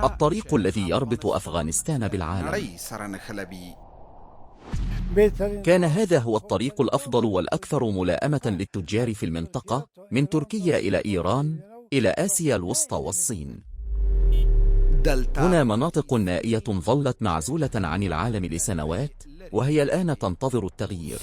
الطريق الذي يربط أفغانستان بالعالم. كان هذا هو الطريق الأفضل والأكثر ملائمة للتجار في المنطقة، من تركيا إلى إيران إلى آسيا الوسطى والصين. هنا مناطق نائية ظلت معزولة عن العالم لسنوات، وهي الآن تنتظر التغيير.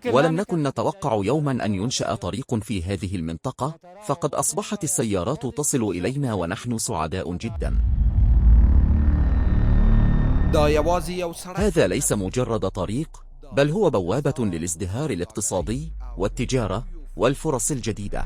ولم نكن نتوقع يوما أن ينشأ طريق في هذه المنطقة، فقد أصبحت السيارات تصل إلينا ونحن سعداء جدا. هذا ليس مجرد طريق، بل هو بوابة للازدهار الاقتصادي والتجارة والفرص الجديدة.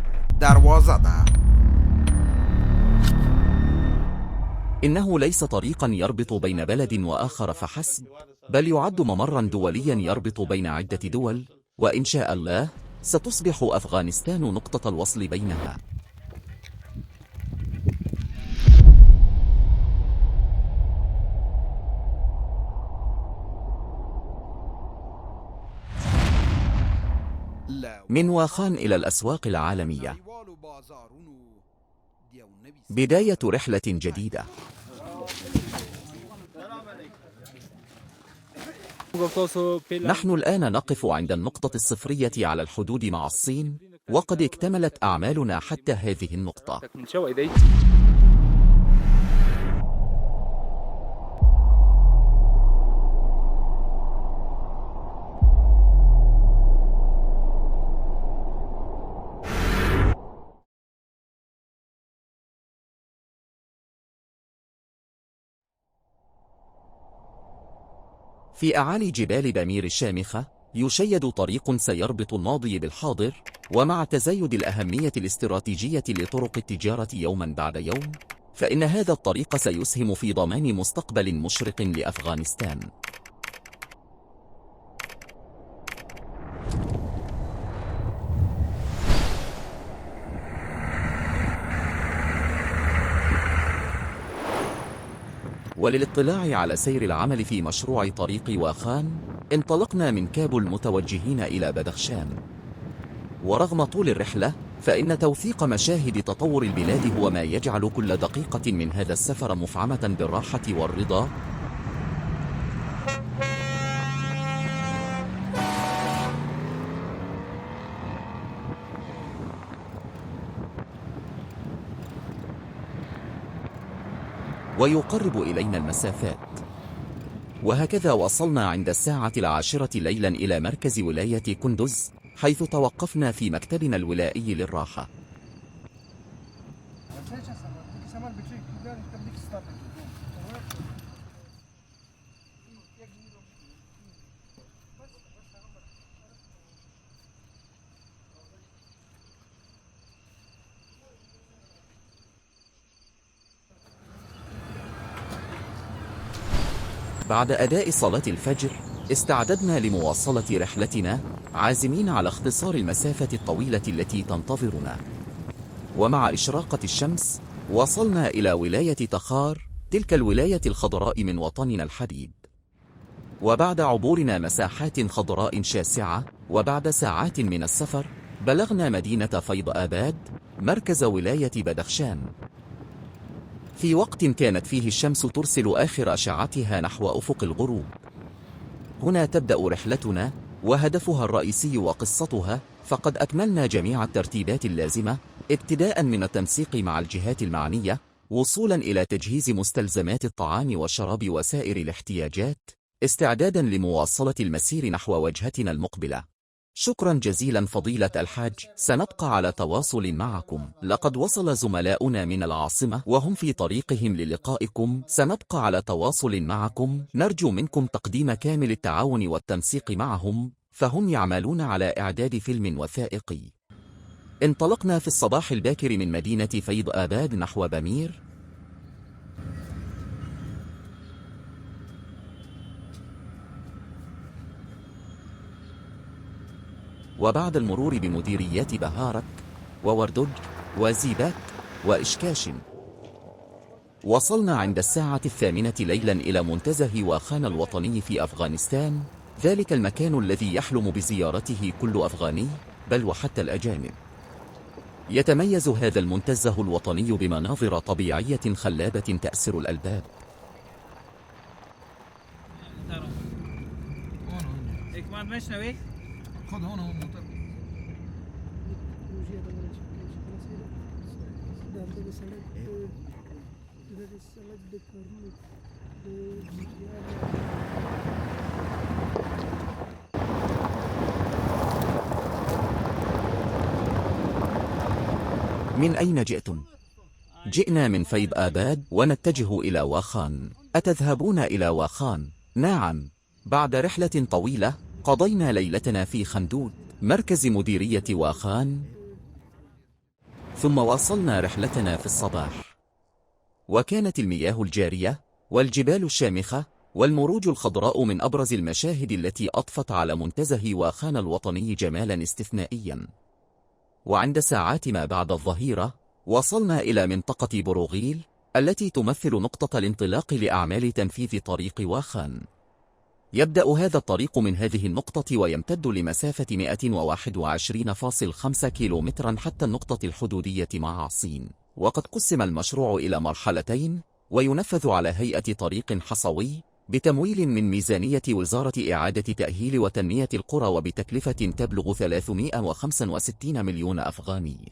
إنه ليس طريقا يربط بين بلد وآخر فحسب، بل يعد ممرا دوليا يربط بين عدة دول، وإن شاء الله ستصبح أفغانستان نقطة الوصل بينها. من واخان إلى الأسواق العالمية، بداية رحلة جديدة. نحن الآن نقف عند النقطة الصفرية على الحدود مع الصين، وقد اكتملت أعمالنا حتى هذه النقطة. في أعالي جبال بامير الشامخة يشيد طريق سيربط الماضي بالحاضر، ومع تزايد الأهمية الاستراتيجية لطرق التجارة يوما بعد يوم، فإن هذا الطريق سيسهم في ضمان مستقبل مشرق لأفغانستان. وللاطلاع على سير العمل في مشروع طريق واخان، انطلقنا من كابول متوجهين إلى بدخشان. ورغم طول الرحلة، فإن توثيق مشاهد تطور البلاد هو ما يجعل كل دقيقة من هذا السفر مفعمة بالراحة والرضا. ويقرب إلينا المسافات. وهكذا وصلنا عند الساعة 10 ليلا إلى مركز ولاية كندوز، حيث توقفنا في مكتبنا الولائي للراحة. بعد أداء صلاة الفجر، استعددنا لمواصلة رحلتنا، عازمين على اختصار المسافة الطويلة التي تنتظرنا. ومع إشراقة الشمس، وصلنا إلى ولاية تخار، تلك الولاية الخضراء من وطننا الحبيب. وبعد عبورنا مساحات خضراء شاسعة، وبعد ساعات من السفر، بلغنا مدينة فيض آباد، مركز ولاية بدخشان. في وقت كانت فيه الشمس ترسل آخر أشعتها نحو أفق الغروب. هنا تبدأ رحلتنا، وهدفها الرئيسي وقصتها، فقد أكملنا جميع الترتيبات اللازمة، ابتداء من التنسيق مع الجهات المعنية، وصولا إلى تجهيز مستلزمات الطعام والشراب وسائر الاحتياجات، استعدادا لمواصلة المسير نحو وجهتنا المقبلة. شكرا جزيلا فضيلة الحاج، سنبقى على تواصل معكم. لقد وصل زملاؤنا من العاصمة وهم في طريقهم للقائكم، سنبقى على تواصل معكم، نرجو منكم تقديم كامل التعاون والتنسيق معهم، فهم يعملون على إعداد فيلم وثائقي. انطلقنا في الصباح الباكر من مدينة فيض آباد نحو بامير. وبعد المرور بمديريات بهارك ووردج وزيباك وإشكاش، وصلنا عند الساعة 8 ليلا إلى منتزه واخان الوطني في أفغانستان، ذلك المكان الذي يحلم بزيارته كل أفغاني، بل وحتى الأجانب. يتميز هذا المنتزه الوطني بمناظر طبيعية خلابة تأسر الألباب. من أين جئتم؟ جئنا من فيض آباد ونتجه إلى واخان. أتذهبون إلى واخان؟ نعم، بعد رحلة طويلة قضينا ليلتنا في خندود، مركز مديرية واخان، ثم واصلنا رحلتنا في الصباح. وكانت المياه الجارية والجبال الشامخة والمروج الخضراء من أبرز المشاهد التي أضفت على منتزه واخان الوطني جمالا استثنائيا. وعند ساعات ما بعد الظهيرة وصلنا إلى منطقة بروغيل التي تمثل نقطة الانطلاق لأعمال تنفيذ طريق واخان. يبدأ هذا الطريق من هذه النقطة ويمتد لمسافة 121.5 كيلومترا حتى النقطة الحدودية مع الصين. وقد قسم المشروع إلى مرحلتين، وينفذ على هيئة طريق حصوي بتمويل من ميزانية وزارة إعادة تأهيل وتنمية القرى وبتكلفة تبلغ 365 مليون أفغاني.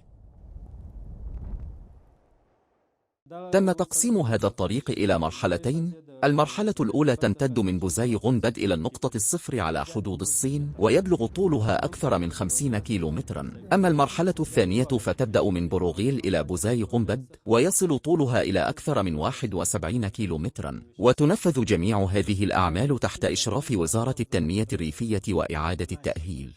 تم تقسيم هذا الطريق إلى مرحلتين. المرحلة الأولى تمتد من بوزاي غنبد إلى النقطة الصفر على حدود الصين، ويبلغ طولها أكثر من 50 كيلومترا. أما المرحلة الثانية فتبدأ من بروغيل إلى بوزاي غنبد، ويصل طولها إلى أكثر من 71 كيلومترا. وتنفذ جميع هذه الأعمال تحت إشراف وزارة التنمية الريفية وإعادة التأهيل.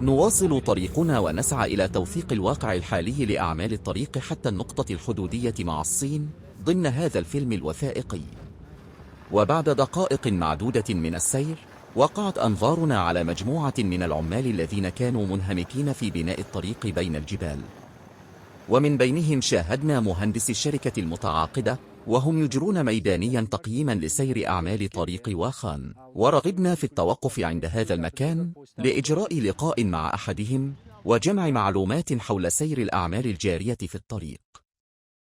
نواصل طريقنا ونسعى إلى توثيق الواقع الحالي لأعمال الطريق حتى النقطة الحدودية مع الصين ضمن هذا الفيلم الوثائقي. وبعد دقائق معدودة من السير وقعت أنظارنا على مجموعة من العمال الذين كانوا منهمكين في بناء الطريق بين الجبال، ومن بينهم شاهدنا مهندس الشركة المتعاقدة وهم يجرون ميدانيا تقييما لسير أعمال طريق واخان. ورغبنا في التوقف عند هذا المكان لإجراء لقاء مع أحدهم وجمع معلومات حول سير الأعمال الجارية في الطريق.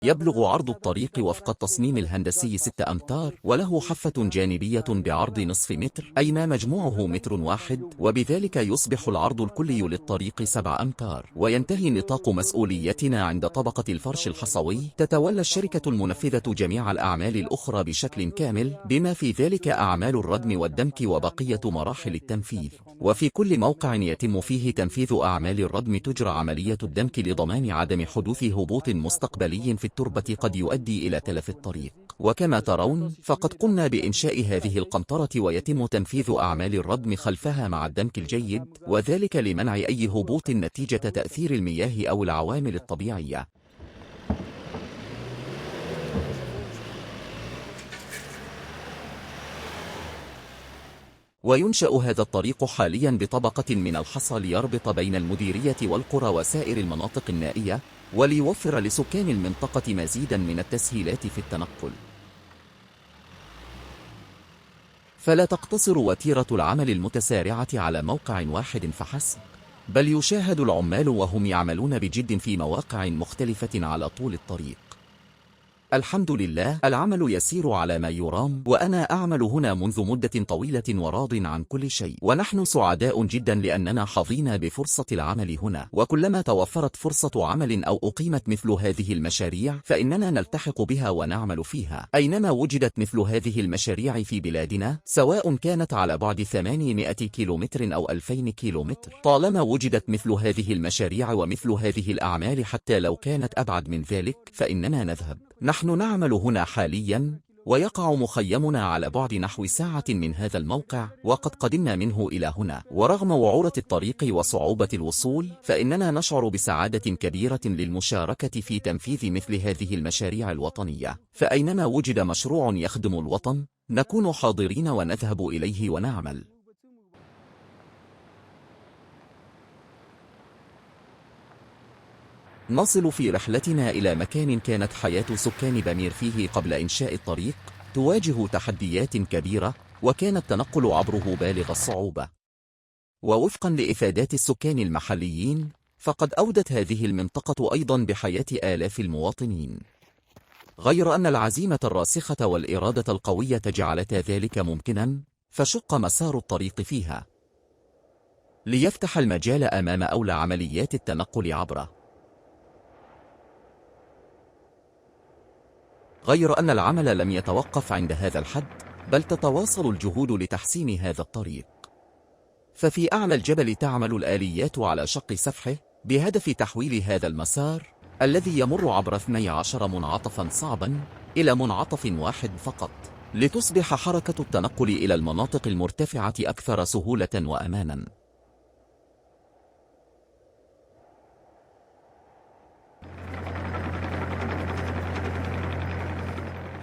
يبلغ عرض الطريق وفق التصميم الهندسي 6 أمتار، وله حافة جانبية بعرض نصف متر، أي ما مجموعه متر واحد، وبذلك يصبح العرض الكلي للطريق 7 أمتار. وينتهي نطاق مسؤوليتنا عند طبقة الفرش الحصوي. تتولى الشركة المنفذة جميع الأعمال الأخرى بشكل كامل، بما في ذلك أعمال الردم والدمك وبقية مراحل التنفيذ. وفي كل موقع يتم فيه تنفيذ أعمال الردم تجرى عملية الدمك لضمان عدم حدوث هبوط مستقبلي في التربة قد يؤدي إلى تلف الطريق. وكما ترون فقد قمنا بإنشاء هذه القنطرة ويتم تنفيذ أعمال الردم خلفها مع الدمك الجيد، وذلك لمنع أي هبوط نتيجة تأثير المياه أو العوامل الطبيعية. وينشأ هذا الطريق حاليا بطبقة من الحصى ليربط بين المديرية والقرى وسائر المناطق النائية، وليوفر لسكان المنطقة مزيدا من التسهيلات في التنقل. فلا تقتصر وتيرة العمل المتسارعة على موقع واحد فحسب، بل يشاهد العمال وهم يعملون بجد في مواقع مختلفة على طول الطريق. الحمد لله، العمل يسير على ما يرام، وأنا أعمل هنا منذ مدة طويلة وراض عن كل شيء. ونحن سعداء جدا لأننا حظينا بفرصة العمل هنا، وكلما توفرت فرصة عمل أو أقيمت مثل هذه المشاريع فإننا نلتحق بها ونعمل فيها. أينما وجدت مثل هذه المشاريع في بلادنا، سواء كانت على بعد 800 كيلومتر أو 2000 كيلومتر، طالما وجدت مثل هذه المشاريع ومثل هذه الأعمال حتى لو كانت أبعد من ذلك فإننا نذهب. نحن نعمل هنا حاليا، ويقع مخيمنا على بعد نحو ساعة من هذا الموقع، وقد قدمنا منه إلى هنا. ورغم وعورة الطريق وصعوبة الوصول فإننا نشعر بسعادة كبيرة للمشاركة في تنفيذ مثل هذه المشاريع الوطنية. فأينما وجد مشروع يخدم الوطن نكون حاضرين ونذهب إليه ونعمل. نصل في رحلتنا إلى مكان كانت حياة سكان بامير فيه قبل إنشاء الطريق تواجه تحديات كبيرة، وكان التنقل عبره بالغ الصعوبة. ووفقا لإفادات السكان المحليين، فقد أودت هذه المنطقة أيضا بحياة آلاف المواطنين، غير أن العزيمة الراسخة والإرادة القوية جعلتا ذلك ممكنا، فشق مسار الطريق فيها ليفتح المجال أمام أولى عمليات التنقل عبره. غير أن العمل لم يتوقف عند هذا الحد، بل تتواصل الجهود لتحسين هذا الطريق. ففي أعلى الجبل تعمل الآليات على شق سفحه بهدف تحويل هذا المسار الذي يمر عبر 12 منعطفا صعبا إلى منعطف واحد فقط، لتصبح حركة التنقل إلى المناطق المرتفعة أكثر سهولة وأمانا.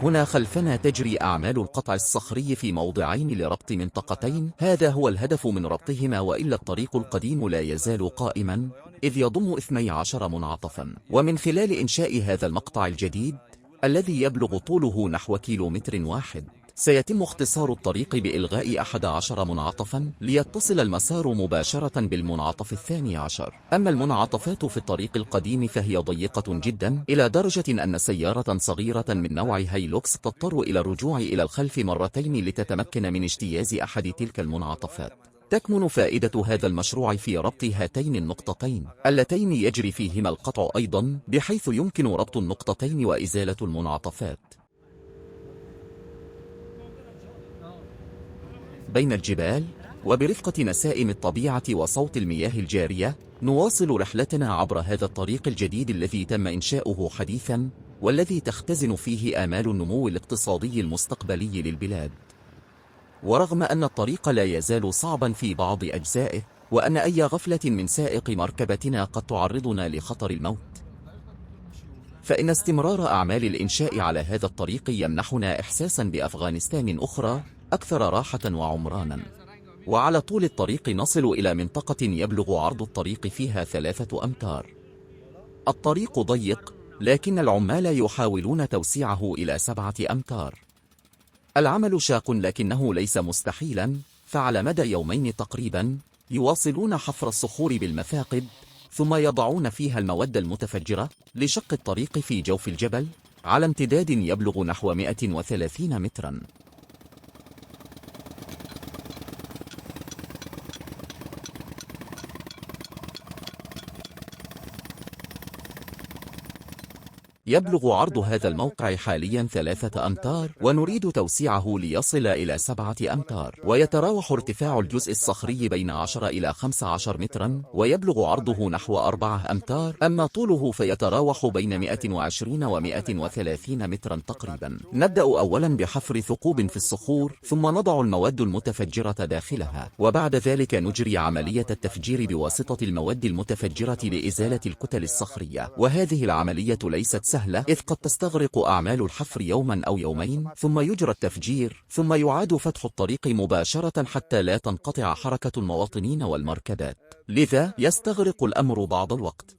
هنا خلفنا تجري أعمال القطع الصخري في موضعين لربط منطقتين، هذا هو الهدف من ربطهما، وإلا الطريق القديم لا يزال قائما إذ يضم 12 منعطفا. ومن خلال إنشاء هذا المقطع الجديد الذي يبلغ طوله نحو كيلومتر واحد، سيتم اختصار الطريق بإلغاء 11 منعطفا ليتصل المسار مباشرة بالمنعطف 12. أما المنعطفات في الطريق القديم فهي ضيقة جدا، إلى درجة أن سيارة صغيرة من نوع هايلوكس تضطر إلى الرجوع إلى الخلف مرتين لتتمكن من اجتياز أحد تلك المنعطفات. تكمن فائدة هذا المشروع في ربط هاتين النقطتين اللتين يجري فيهما القطع أيضا، بحيث يمكن ربط النقطتين وإزالة المنعطفات. بين الجبال وبرفقة نسائم الطبيعة وصوت المياه الجارية، نواصل رحلتنا عبر هذا الطريق الجديد الذي تم إنشاؤه حديثا، والذي تختزن فيه آمال النمو الاقتصادي المستقبلي للبلاد. ورغم أن الطريق لا يزال صعبا في بعض أجزائه، وأن أي غفلة من سائق مركبتنا قد تعرضنا لخطر الموت، فإن استمرار أعمال الإنشاء على هذا الطريق يمنحنا إحساسا بأفغانستان أخرى أكثر راحة وعمرانا. وعلى طول الطريق نصل إلى منطقة يبلغ عرض الطريق فيها 3 أمتار. الطريق ضيق، لكن العمال يحاولون توسيعه إلى 7 أمتار. العمل شاق لكنه ليس مستحيلا، فعلى مدى يومين تقريبا يواصلون حفر الصخور بالمثاقب، ثم يضعون فيها المواد المتفجرة لشق الطريق في جوف الجبل على امتداد يبلغ نحو 130 مترا. يبلغ عرض هذا الموقع حاليا 3 أمتار، ونريد توسيعه ليصل إلى 7 أمتار، ويتراوح ارتفاع الجزء الصخري بين 10 إلى 15 مترا، ويبلغ عرضه نحو 4 أمتار، أما طوله فيتراوح بين 120 و 130 مترا تقريبا. نبدأ أولا بحفر ثقوب في الصخور، ثم نضع المواد المتفجرة داخلها، وبعد ذلك نجري عملية التفجير بواسطة المواد المتفجرة لإزالة الكتل الصخرية. وهذه العملية ليست سهلة، إذ قد تستغرق أعمال الحفر يوما أو يومين، ثم يجرى التفجير، ثم يعاد فتح الطريق مباشرة حتى لا تنقطع حركة المواطنين والمركبات، لذا يستغرق الأمر بعض الوقت.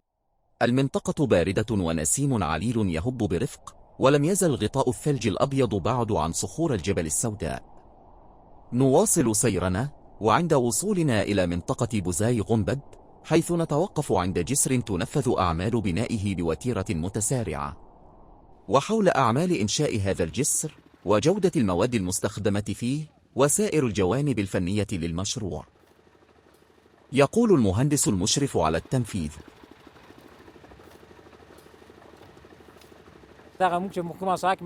المنطقة باردة ونسيم عليل يهب برفق، ولم يزل غطاء الثلج الأبيض بعد عن صخور الجبل السوداء. نواصل سيرنا، وعند وصولنا إلى منطقة بوزاي غنبد، حيث نتوقف عند جسر تنفذ أعمال بنائه بوتيرة متسارعة. وحول أعمال إنشاء هذا الجسر وجودة المواد المستخدمة فيه وسائر الجوانب الفنية للمشروع، يقول المهندس المشرف على التنفيذ: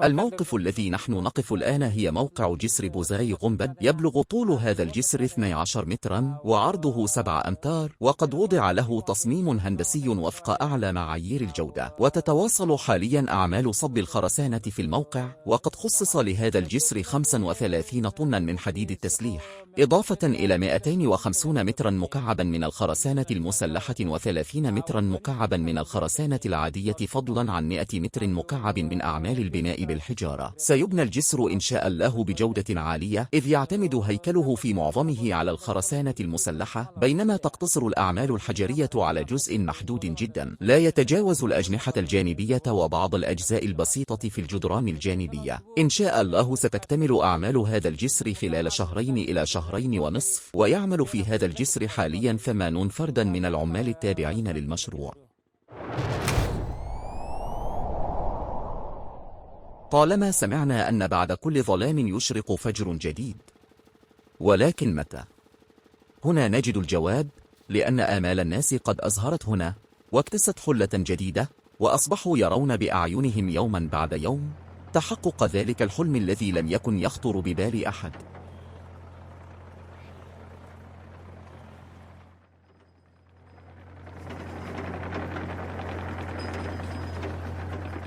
الموقف الذي نحن نقف الآن هي موقع جسر بوزاي غنبد. يبلغ طول هذا الجسر 12 مترا وعرضه 7 أمتار، وقد وضع له تصميم هندسي وفق أعلى معايير الجودة. وتتواصل حاليا أعمال صب الخرسانة في الموقع، وقد خصص لهذا الجسر 35 طنا من حديد التسليح، إضافة إلى 250 مترا مكعبا من الخرسانة المسلحة و30 مترا مكعبا من الخرسانة العادية، فضلا عن 100 متر مكعب واحد من أعمال البناء بالحجارة. سيبنى الجسر إن شاء الله بجودة عالية، إذ يعتمد هيكله في معظمه على الخرسانة المسلحة، بينما تقتصر الأعمال الحجرية على جزء محدود جدا لا يتجاوز الأجنحة الجانبية وبعض الأجزاء البسيطة في الجدران الجانبية. إن شاء الله ستكتمل أعمال هذا الجسر خلال 2 إلى 2.5 شهور، ويعمل في هذا الجسر حاليا 8 فردا من العمال التابعين للمشروع. طالما سمعنا أن بعد كل ظلام يشرق فجر جديد، ولكن متى؟ هنا نجد الجواب، لأن آمال الناس قد أزهرت هنا، واكتست حلة جديدة، وأصبحوا يرون بأعينهم يوما بعد يوم تحقق ذلك الحلم الذي لم يكن يخطر ببال أحد.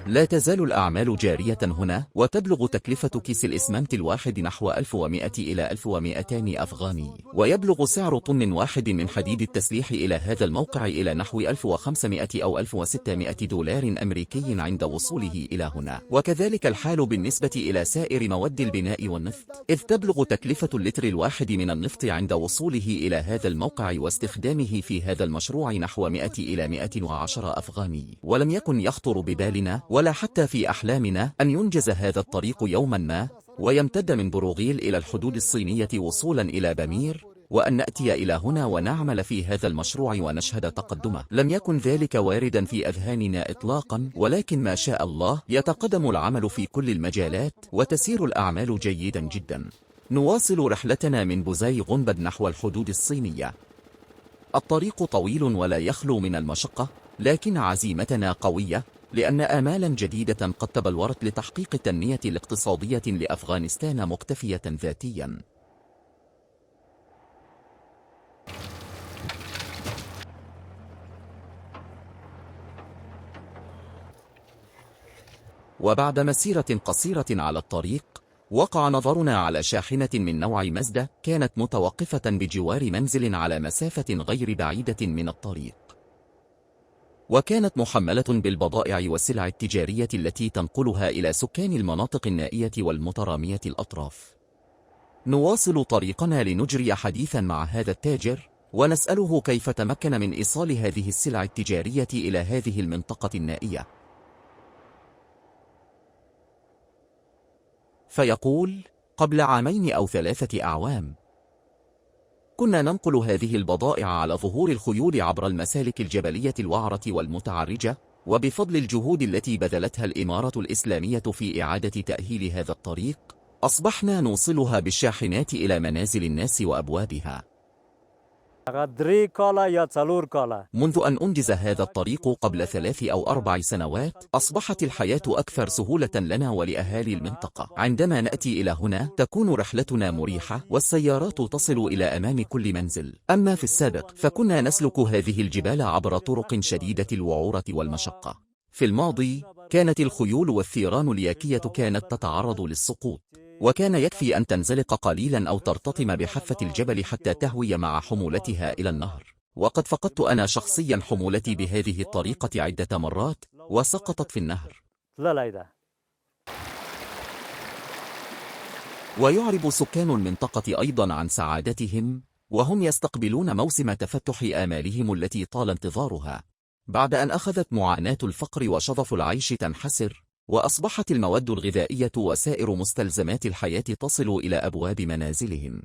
لا تزال الأعمال جارية هنا، وتبلغ تكلفة كيس الإسمنت الواحد نحو 1100 إلى 1200 أفغاني، ويبلغ سعر طن واحد من حديد التسليح إلى هذا الموقع إلى نحو 1500 أو 1600 دولار أمريكي عند وصوله إلى هنا. وكذلك الحال بالنسبة إلى سائر مواد البناء والنفط، إذ تبلغ تكلفة اللتر الواحد من النفط عند وصوله إلى هذا الموقع واستخدامه في هذا المشروع نحو 100 إلى 110 أفغاني. ولم يكن يخطر ببالنا ولا حتى في أحلامنا أن ينجز هذا الطريق يوما ما، ويمتد من بروغيل إلى الحدود الصينية وصولا إلى بامير، وأن نأتي إلى هنا ونعمل في هذا المشروع ونشهد تقدمه. لم يكن ذلك واردا في أذهاننا إطلاقا، ولكن ما شاء الله يتقدم العمل في كل المجالات، وتسير الأعمال جيدا جدا. نواصل رحلتنا من بوزاي غنبد نحو الحدود الصينية. الطريق طويل ولا يخلو من المشقة، لكن عزيمتنا قوية، لأن آمالا جديدة قد تبلورت لتحقيق تنمية الاقتصادية لأفغانستان مكتفية ذاتيا. وبعد مسيرة قصيرة على الطريق، وقع نظرنا على شاحنة من نوع مازدا كانت متوقفة بجوار منزل على مسافة غير بعيدة من الطريق، وكانت محملة بالبضائع والسلع التجارية التي تنقلها إلى سكان المناطق النائية والمترامية الأطراف. نواصل طريقنا لنجري حديثا مع هذا التاجر، ونسأله كيف تمكن من إيصال هذه السلع التجارية إلى هذه المنطقة النائية. فيقول: قبل 2 أو 3 أعوام كنا ننقل هذه البضائع على ظهور الخيول عبر المسالك الجبلية الوعرة والمتعرجة، وبفضل الجهود التي بذلتها الإمارة الإسلامية في إعادة تأهيل هذا الطريق، أصبحنا نوصلها بالشاحنات إلى منازل الناس وأبوابها. منذ أن أنجز هذا الطريق قبل 3 أو 4 سنوات، أصبحت الحياة أكثر سهولة لنا ولأهالي المنطقة. عندما نأتي إلى هنا تكون رحلتنا مريحة، والسيارات تصل إلى أمام كل منزل. أما في السابق فكنا نسلك هذه الجبال عبر طرق شديدة الوعورة والمشقة. في الماضي كانت الخيول والثيران الياكية كانت تتعرض للسقوط، وكان يكفي أن تنزلق قليلا أو ترتطم بحافة الجبل حتى تهوي مع حمولتها إلى النهر. وقد فقدت أنا شخصيا حمولتي بهذه الطريقة عدة مرات وسقطت في النهر. ويعرب سكان المنطقة أيضا عن سعادتهم، وهم يستقبلون موسم تفتح آمالهم التي طال انتظارها، بعد أن أخذت معاناة الفقر وشظف العيش تنحسر، وأصبحت المواد الغذائية وسائر مستلزمات الحياة تصل إلى أبواب منازلهم.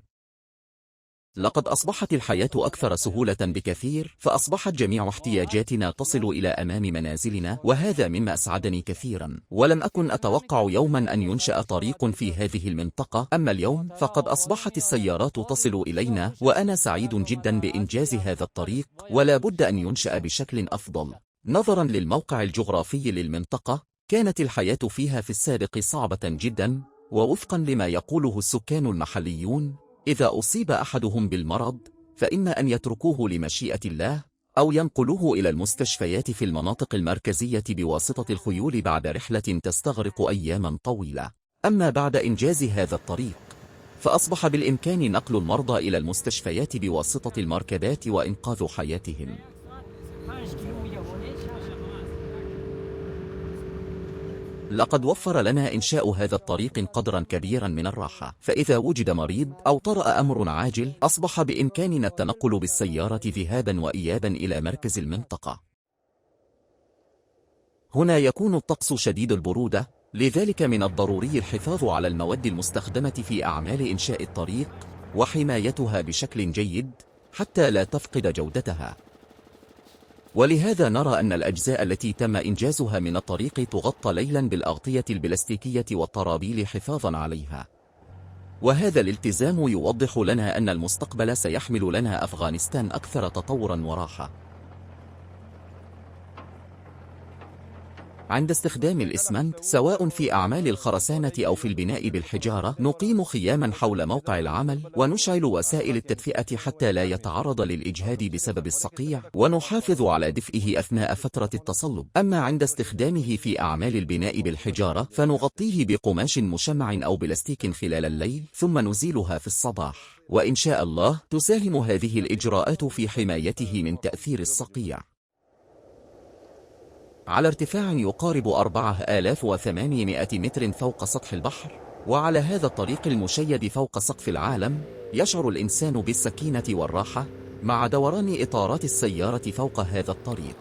لقد أصبحت الحياة أكثر سهولة بكثير، فأصبحت جميع احتياجاتنا تصل إلى أمام منازلنا، وهذا مما أسعدني كثيرا. ولم أكن أتوقع يوما أن ينشأ طريق في هذه المنطقة، أما اليوم فقد أصبحت السيارات تصل إلينا، وأنا سعيد جدا بإنجاز هذا الطريق، ولا بد أن ينشأ بشكل أفضل. نظرا للموقع الجغرافي للمنطقة، كانت الحياة فيها في السابق صعبة جدا، ووفقا لما يقوله السكان المحليون، إذا أصيب أحدهم بالمرض فإما أن يتركوه لمشيئة الله، أو ينقلوه إلى المستشفيات في المناطق المركزية بواسطة الخيول بعد رحلة تستغرق أياما طويلة. أما بعد إنجاز هذا الطريق، فأصبح بالإمكان نقل المرضى إلى المستشفيات بواسطة المركبات وإنقاذ حياتهم. لقد وفر لنا إنشاء هذا الطريق قدرا كبيرا من الراحة، فإذا وجد مريض أو طرأ أمر عاجل أصبح بإمكاننا التنقل بالسيارة ذهابا وإيابا إلى مركز المنطقة. هنا يكون الطقس شديد البرودة، لذلك من الضروري الحفاظ على المواد المستخدمة في أعمال إنشاء الطريق وحمايتها بشكل جيد حتى لا تفقد جودتها. ولهذا نرى أن الأجزاء التي تم إنجازها من الطريق تغطى ليلا بالأغطية البلاستيكية والطرابيل حفاظا عليها. وهذا الالتزام يوضح لنا أن المستقبل سيحمل لنا أفغانستان أكثر تطورا وراحة. عند استخدام الإسمنت سواء في أعمال الخرسانة أو في البناء بالحجارة، نقيم خياما حول موقع العمل ونشعل وسائل التدفئة حتى لا يتعرض للإجهاد بسبب الصقيع، ونحافظ على دفئه أثناء فترة التصلب. أما عند استخدامه في أعمال البناء بالحجارة فنغطيه بقماش مشمع أو بلاستيك خلال الليل ثم نزيلها في الصباح، وإن شاء الله تساهم هذه الإجراءات في حمايته من تأثير الصقيع. على ارتفاع يقارب 4800 متر فوق سطح البحر، وعلى هذا الطريق المشيد فوق سقف العالم، يشعر الإنسان بالسكينة والراحة مع دوران إطارات السيارة فوق هذا الطريق.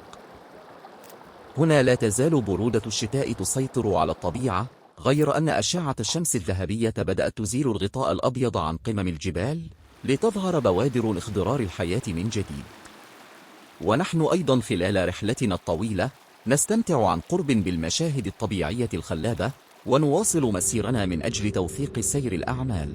هنا لا تزال برودة الشتاء تسيطر على الطبيعة، غير أن أشعة الشمس الذهبية بدأت تزيل الغطاء الأبيض عن قمم الجبال لتظهر بوادر الاخضرار الحياة من جديد. ونحن أيضا خلال رحلتنا الطويلة نستمتع عن قرب بالمشاهد الطبيعية الخلابة، ونواصل مسيرنا من أجل توثيق سير الأعمال.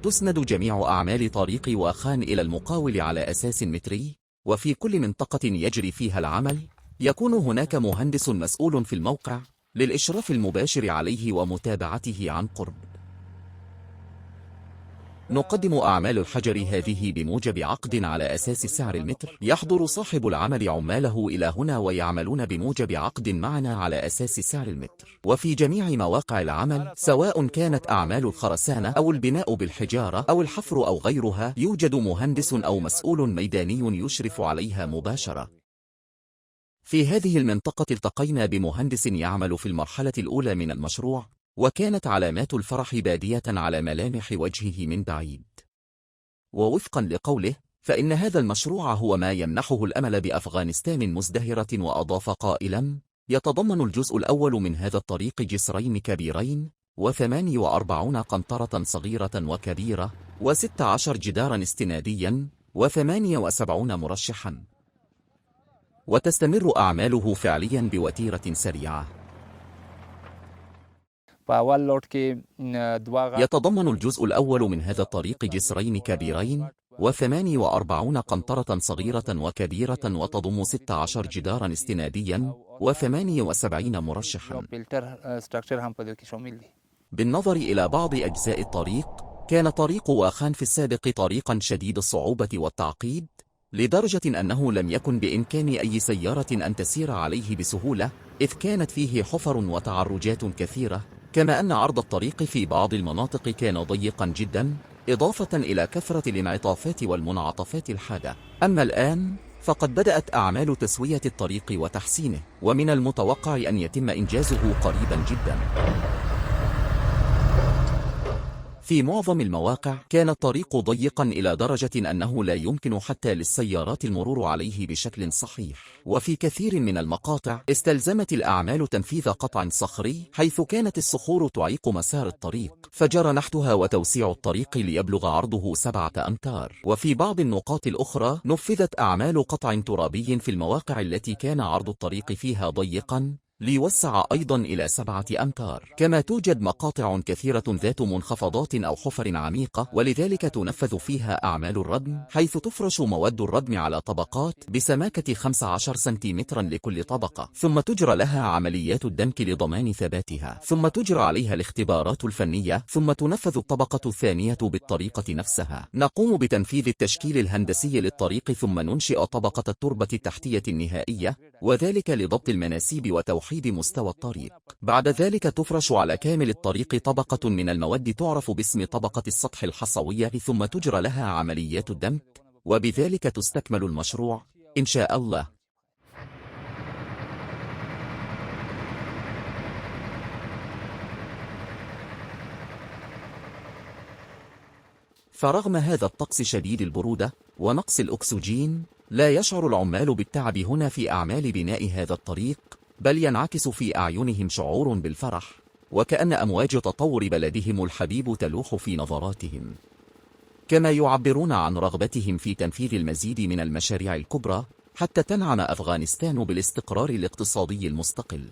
تسند جميع أعمال طريق واخان إلى المقاول على أساس متري، وفي كل منطقة يجري فيها العمل يكون هناك مهندس مسؤول في الموقع للإشراف المباشر عليه ومتابعته عن قرب. نقدم أعمال الحجر هذه بموجب عقد على أساس سعر المتر. يحضر صاحب العمل عماله إلى هنا ويعملون بموجب عقد معنا على أساس سعر المتر. وفي جميع مواقع العمل سواء كانت أعمال الخرسانة أو البناء بالحجارة أو الحفر أو غيرها، يوجد مهندس أو مسؤول ميداني يشرف عليها مباشرة. في هذه المنطقة التقينا بمهندس يعمل في المرحلة الأولى من المشروع، وكانت علامات الفرح بادية على ملامح وجهه من بعيد. ووفقا لقوله فإن هذا المشروع هو ما يمنحه الأمل بأفغانستان مزدهرة، وأضاف قائلا: يتضمن الجزء الأول من هذا الطريق جسرين كبيرين و48 قنطرة صغيرة وكبيرة و16 جدارا استناديا و78 مرشحا. وتستمر أعماله فعليا بوتيرة سريعة. يتضمن الجزء الأول من هذا الطريق جسرين كبيرين و48 قنطرة صغيرة وكبيرة، وتضم 16 جدارا استناديا و78 مرشحا. بالنظر إلى بعض أجزاء الطريق، كان طريق واخان في السابق طريقا شديد الصعوبة والتعقيد، لدرجة أنه لم يكن بإمكان أي سيارة أن تسير عليه بسهولة، إذ كانت فيه حفر وتعرجات كثيرة، كما أن عرض الطريق في بعض المناطق كان ضيقا جدا، إضافة إلى كثرة الانعطافات والمنعطفات الحادة. أما الآن فقد بدأت أعمال تسوية الطريق وتحسينه، ومن المتوقع أن يتم إنجازه قريبا جدا. في معظم المواقع كان الطريق ضيقا إلى درجة أنه لا يمكن حتى للسيارات المرور عليه بشكل صحيح، وفي كثير من المقاطع استلزمت الأعمال تنفيذ قطع صخري، حيث كانت الصخور تعيق مسار الطريق فجر نحتها وتوسيع الطريق ليبلغ عرضه 7 أمتار. وفي بعض النقاط الأخرى نفذت أعمال قطع ترابي في المواقع التي كان عرض الطريق فيها ضيقا ليوسع أيضا إلى 7 أمتار. كما توجد مقاطع كثيرة ذات منخفضات أو حفر عميقة، ولذلك تنفذ فيها أعمال الردم، حيث تفرش مواد الردم على طبقات بسماكة 15 سنتيمترا لكل طبقة، ثم تجرى لها عمليات الدمك لضمان ثباتها، ثم تجرى عليها الاختبارات الفنية، ثم تنفذ الطبقة الثانية بالطريقة نفسها. نقوم بتنفيذ التشكيل الهندسي للطريق، ثم ننشئ طبقة التربة التحتية النهائية، وذلك لضبط المناسيب وتوحيد مستوى الطريق. بعد ذلك تفرش على كامل الطريق طبقة من المواد تعرف باسم طبقة السطح الحصوية، ثم تجرى لها عمليات الدمك، وبذلك تستكمل المشروع إن شاء الله. فرغم هذا الطقس شديد البرودة ونقص الأكسجين، لا يشعر العمال بالتعب هنا في أعمال بناء هذا الطريق، بل ينعكس في أعينهم شعور بالفرح، وكأن أمواج تطور بلدهم الحبيب تلوح في نظراتهم. كما يعبرون عن رغبتهم في تنفيذ المزيد من المشاريع الكبرى حتى تنعم أفغانستان بالاستقرار الاقتصادي المستقل.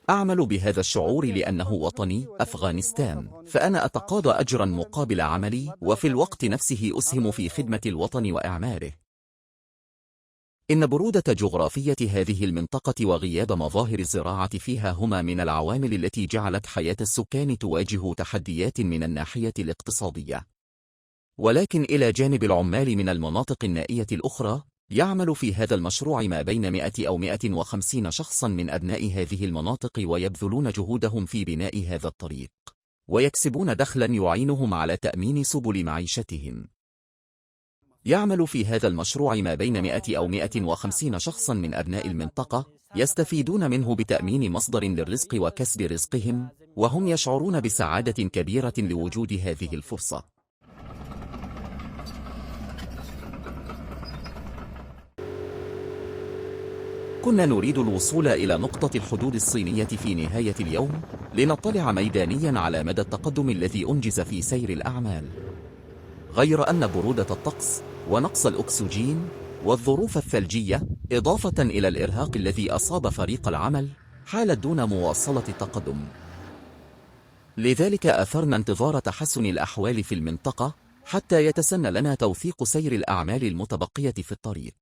أعمل بهذا الشعور لأنه وطني أفغانستان، فأنا أتقاضى أجرا مقابل عملي، وفي الوقت نفسه أسهم في خدمة الوطن وإعماره. إن برودة جغرافية هذه المنطقة وغياب مظاهر الزراعة فيها هما من العوامل التي جعلت حياة السكان تواجه تحديات من الناحية الاقتصادية. ولكن إلى جانب العمال من المناطق النائية الأخرى، يعمل في هذا المشروع ما بين 100 أو 150 شخصا من أبناء هذه المناطق، ويبذلون جهودهم في بناء هذا الطريق، ويكسبون دخلا يعينهم على تأمين سبل معيشتهم. يعمل في هذا المشروع ما بين 100 أو 150 شخصا من أبناء المنطقة، يستفيدون منه بتأمين مصدر للرزق وكسب رزقهم، وهم يشعرون بسعادة كبيرة لوجود هذه الفرصة. كنا نريد الوصول إلى نقطة الحدود الصينية في نهاية اليوم، لنطلع ميدانيا على مدى التقدم الذي أنجز في سير الأعمال. غير أن برودة الطقس ونقص الأكسجين والظروف الثلجية، إضافة إلى الإرهاق الذي أصاب فريق العمل، حالت دون مواصلة التقدم. لذلك أثرنا انتظار تحسن الأحوال في المنطقة حتى يتسنى لنا توثيق سير الأعمال المتبقية في الطريق.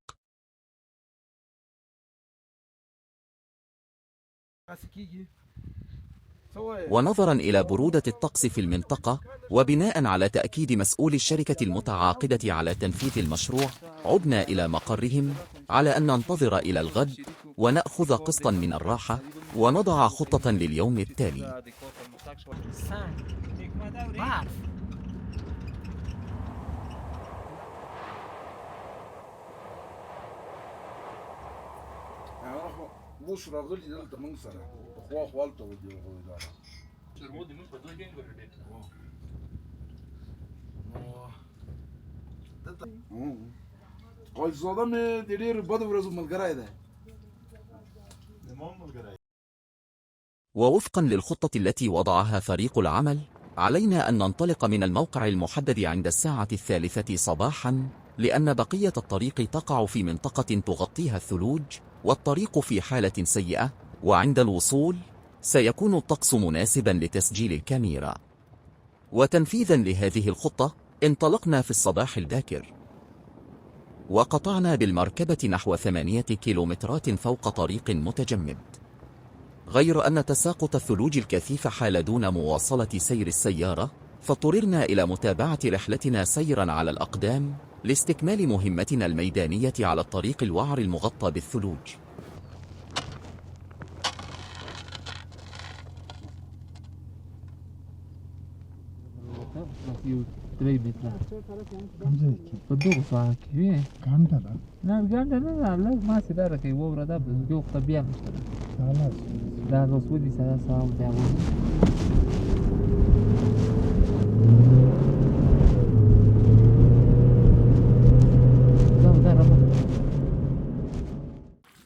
ونظرا إلى برودة الطقس في المنطقة، وبناء على تأكيد مسؤول الشركة المتعاقدة على تنفيذ المشروع، عدنا إلى مقرهم على أن ننتظر إلى الغد ونأخذ قسطا من الراحة ونضع خطة لليوم التالي. ووفقا للخطة التي وضعها فريق العمل، علينا أن ننطلق من الموقع المحدد عند الساعة 3 صباحا، لأن بقية الطريق تقع في منطقة تغطيها الثلوج، والطريق في حالة سيئة، وعند الوصول سيكون الطقس مناسبا لتسجيل الكاميرا. وتنفيذا لهذه الخطة، انطلقنا في الصباح الباكر، وقطعنا بالمركبة نحو 8 كيلومترات فوق طريق متجمد. غير أن تساقط الثلوج الكثيف حال دون مواصلة سير السيارة، فاضطررنا إلى متابعة رحلتنا سيرا على الأقدام لاستكمال مهمتنا الميدانية على الطريق الوعر المغطى بالثلوج.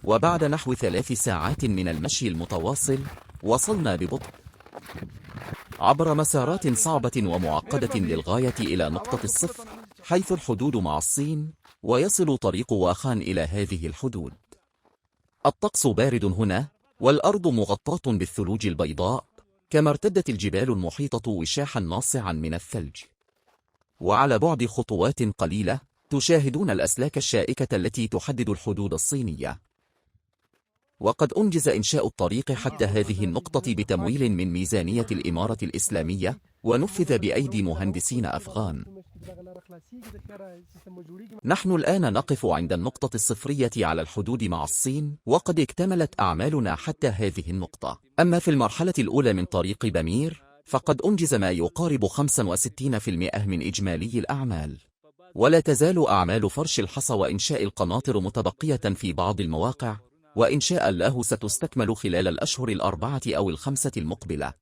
وبعد نحو 3 ساعات من المشي المتواصل، وصلنا ببطء عبر مسارات صعبة ومعقدة للغاية إلى نقطة الصفر، حيث الحدود مع الصين، ويصل طريق واخان إلى هذه الحدود. الطقس بارد هنا، والأرض مغطاة بالثلوج البيضاء، كما ارتدت الجبال المحيطة وشاحا ناصعا من الثلج. وعلى بعد خطوات قليلة تشاهدون الأسلاك الشائكة التي تحدد الحدود الصينية. وقد أنجز إنشاء الطريق حتى هذه النقطة بتمويل من ميزانية الإمارة الإسلامية، ونفذ بأيدي مهندسين أفغان. نحن الآن نقف عند النقطة الصفرية على الحدود مع الصين، وقد اكتملت أعمالنا حتى هذه النقطة. أما في المرحلة الأولى من طريق بامير، فقد أنجز ما يقارب 65% من إجمالي الأعمال. ولا تزال أعمال فرش الحصى وإنشاء القناطر متبقية في بعض المواقع، وإن شاء الله ستستكمل خلال الأشهر 4 أو 5 المقبلة.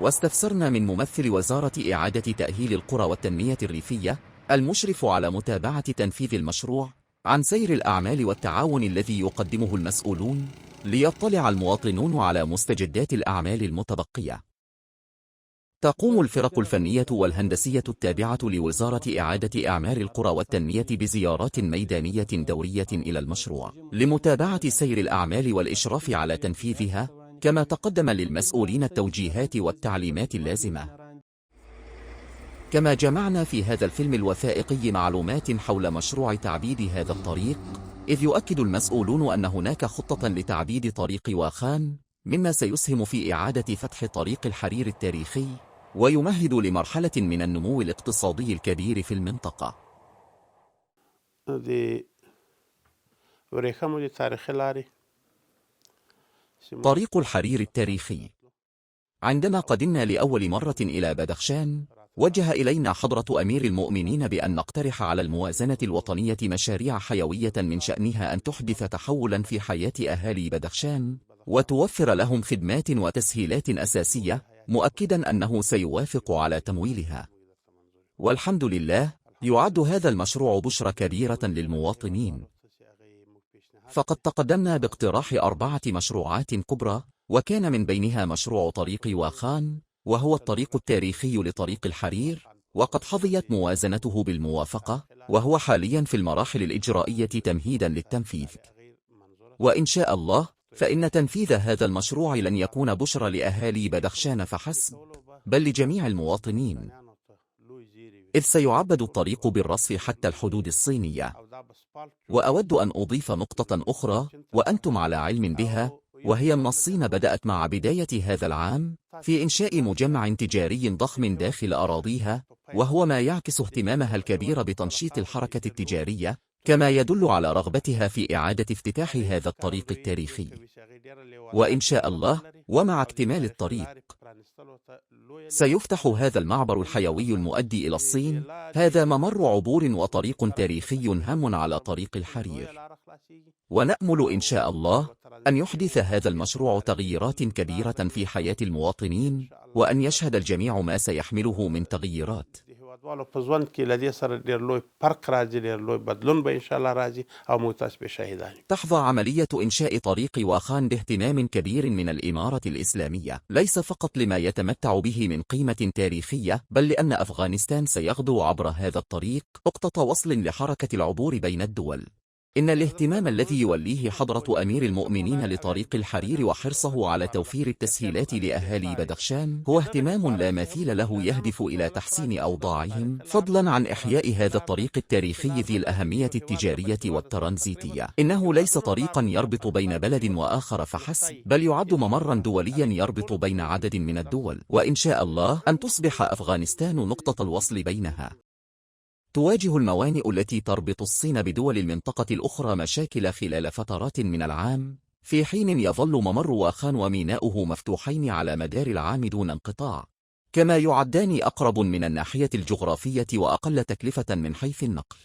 واستفسرنا من ممثل وزارة إعادة تأهيل القرى والتنمية الريفية المشرف على متابعة تنفيذ المشروع عن سير الأعمال والتعاون الذي يقدمه المسؤولون ليطلع المواطنون على مستجدات الأعمال المتبقية. تقوم الفرق الفنية والهندسية التابعة لوزارة إعادة أعمار القرى والتنمية بزيارات ميدانية دورية إلى المشروع لمتابعة سير الأعمال والإشراف على تنفيذها، كما تقدم للمسؤولين التوجيهات والتعليمات اللازمة. كما جمعنا في هذا الفيلم الوثائقي معلومات حول مشروع تعبيد هذا الطريق، إذ يؤكد المسؤولون أن هناك خطة لتعبيد طريق واخان، مما سيسهم في إعادة فتح طريق الحرير التاريخي ويمهد لمرحلة من النمو الاقتصادي الكبير في المنطقة. طريق الحرير التاريخي. عندما قدمنا لأول مرة إلى بدخشان، وجه إلينا حضرة أمير المؤمنين بأن نقترح على الموازنة الوطنية مشاريع حيوية من شأنها أن تحدث تحولا في حياة أهالي بدخشان وتوفر لهم خدمات وتسهيلات أساسية، مؤكدا أنه سيوافق على تمويلها. والحمد لله، يعد هذا المشروع بشرى كبيرة للمواطنين، فقد تقدمنا باقتراح 4 مشروعات كبرى، وكان من بينها مشروع طريق واخان، وهو الطريق التاريخي لطريق الحرير، وقد حظيت موازنته بالموافقة، وهو حاليا في المراحل الإجرائية تمهيدا للتنفيذ. وإن شاء الله فإن تنفيذ هذا المشروع لن يكون بشرى لأهالي بدخشان فحسب، بل لجميع المواطنين، إذ سيعبد الطريق بالرصف حتى الحدود الصينية. وأود أن أضيف نقطة أخرى وأنتم على علم بها، وهي أن الصين بدأت مع بداية هذا العام في إنشاء مجمع تجاري ضخم داخل أراضيها، وهو ما يعكس اهتمامها الكبير بتنشيط الحركة التجارية، كما يدل على رغبتها في إعادة افتتاح هذا الطريق التاريخي. وإن شاء الله ومع اكتمال الطريق سيفتح هذا المعبر الحيوي المؤدي إلى الصين، هذا ممر عبور وطريق تاريخي هام على طريق الحرير. ونأمل إن شاء الله أن يحدث هذا المشروع تغييرات كبيرة في حياة المواطنين، وأن يشهد الجميع ما سيحمله من تغييرات. تحظى عملية إنشاء طريق واخان باهتمام كبير من الإمارة الإسلامية، ليس فقط لما يتمتع به من قيمة تاريخية، بل لأن أفغانستان سيغدو عبر هذا الطريق نقطة وصل لحركة العبور بين الدول. إن الاهتمام الذي يوليه حضرة أمير المؤمنين لطريق الحرير وحرصه على توفير التسهيلات لأهالي بدخشان هو اهتمام لا مثيل له، يهدف إلى تحسين أوضاعهم، فضلا عن إحياء هذا الطريق التاريخي ذي الأهمية التجارية والترانزيتية. إنه ليس طريقا يربط بين بلد وآخر فحسب، بل يعد ممرا دوليا يربط بين عدد من الدول، وإن شاء الله أن تصبح أفغانستان نقطة الوصل بينها. تواجه الموانئ التي تربط الصين بدول المنطقة الأخرى مشاكل خلال فترات من العام، في حين يظل ممر واخان وميناؤه مفتوحين على مدار العام دون انقطاع، كما يعدان أقرب من الناحية الجغرافية وأقل تكلفة من حيث النقل.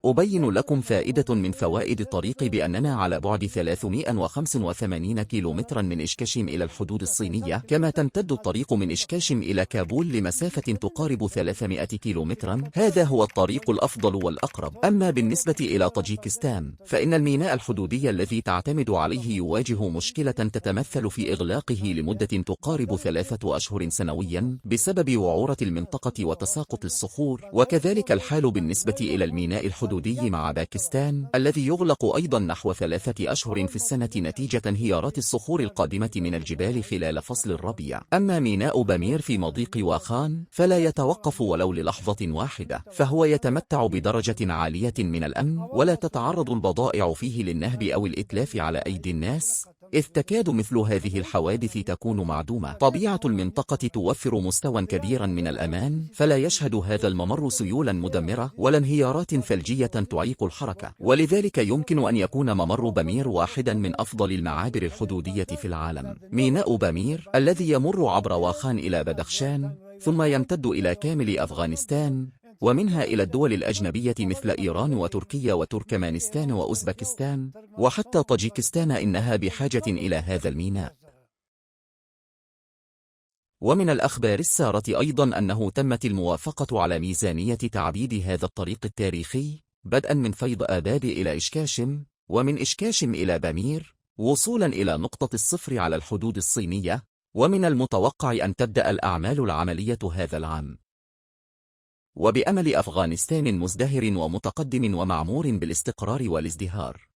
أبين لكم فائدة من فوائد الطريق بأننا على بعد 385 كيلومترا من إشكاشم إلى الحدود الصينية، كما تمتد الطريق من إشكاشم إلى كابول لمسافة تقارب 300 كيلومترا. هذا هو الطريق الأفضل والأقرب. أما بالنسبة إلى طاجيكستان، فإن الميناء الحدودي الذي تعتمد عليه يواجه مشكلة تتمثل في إغلاقه لمدة تقارب 3 أشهر سنويا بسبب وعورة المنطقة وتساقط الصخور، وكذلك الحال بالنسبة إلى الميناء الحدودي مع باكستان الذي يغلق أيضا نحو 3 أشهر في السنة نتيجة انهيارات الصخور القادمة من الجبال خلال فصل الربيع. أما ميناء بامير في مضيق واخان فلا يتوقف ولو للحظة واحدة، فهو يتمتع بدرجة عالية من الأمن، ولا تتعرض البضائع فيه للنهب أو الإتلاف على أيدي الناس، إذ تكاد مثل هذه الحوادث تكون معدومة. طبيعة المنطقة توفر مستوى كبيرا من الأمان، فلا يشهد هذا الممر سيولا مدمرة ولا انهيارات ثلجية تعيق الحركة، ولذلك يمكن أن يكون ممر بامير واحدا من أفضل المعابر الحدودية في العالم. ميناء بامير الذي يمر عبر واخان إلى بدخشان ثم يمتد إلى كامل أفغانستان، ومنها إلى الدول الأجنبية مثل إيران وتركيا وتركمانستان وأوزبكستان وحتى طاجيكستان، إنها بحاجة إلى هذا الميناء. ومن الأخبار السارة أيضا أنه تمت الموافقة على ميزانية تعبيد هذا الطريق التاريخي بدءا من فيض آباد إلى إشكاشم، ومن إشكاشم إلى بامير، وصولا إلى نقطة الصفر على الحدود الصينية، ومن المتوقع أن تبدأ الأعمال العملية هذا العام. وبأمل أفغانستان مزدهر ومتقدم ومعمور بالاستقرار والازدهار.